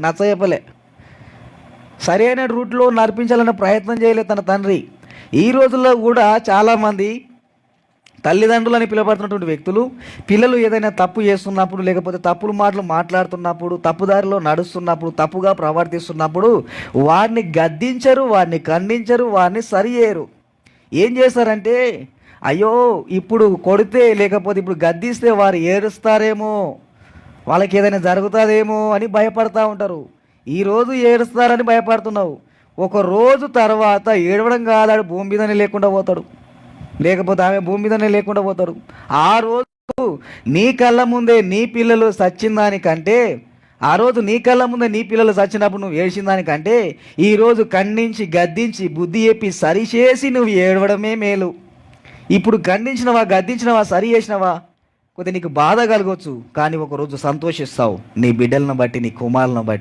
నచ్చజెప్పలే. సరైన రూట్లో నడిపించాలన్న ప్రయత్నం చేయలేదు తన తండ్రి. ఈ రోజుల్లో కూడా చాలామంది తల్లిదండ్రులు అని పిలువబడుతున్నటువంటి వ్యక్తులు పిల్లలు ఏదైనా తప్పు చేస్తున్నప్పుడు, లేకపోతే తప్పుడు మాటలు మాట్లాడుతున్నప్పుడు, తప్పుదారిలో నడుస్తున్నప్పుడు, తప్పుగా ప్రవర్తిస్తున్నప్పుడు వారిని గద్దించరు, వారిని ఖండించరు, వారిని సరి చేయరు. ఏం చేస్తారంటే, అయ్యో ఇప్పుడు కొడితే లేకపోతే ఇప్పుడు గద్దిస్తే వారు ఏడుస్తారేమో, వాళ్ళకి ఏదైనా జరుగుతుందేమో అని భయపడతా ఉంటారు. ఈరోజు ఏడుస్తారని భయపడుతున్నావు, ఒక రోజు తర్వాత ఏడవడం కాదాడు భూమి మీదనే లేకుండా పోతాడు, లేకపోతే ఆమె భూమి మీదనే లేకుండా పోతారు. ఆ రోజు నీ కళ్ళ ముందే నీ పిల్లలు చచ్చిన దానికంటే, ఆ రోజు నీ కళ్ళ ముందే నీ పిల్లలు చచ్చినప్పుడు నువ్వు ఏడ్చిన దానికంటే ఈరోజు ఖండించి గద్దించి బుద్ధి చెప్పి సరిచేసి నువ్వు ఏడవడమే మేలు. ఇప్పుడు ఖండించినవా, గద్దించినవా, సరి చేసినవా కొద్దిగా నీకు బాధ కలగవచ్చు, కానీ ఒకరోజు సంతోషిస్తావు నీ బిడ్డలను బట్టి, నీ కుమారులను బట్టి.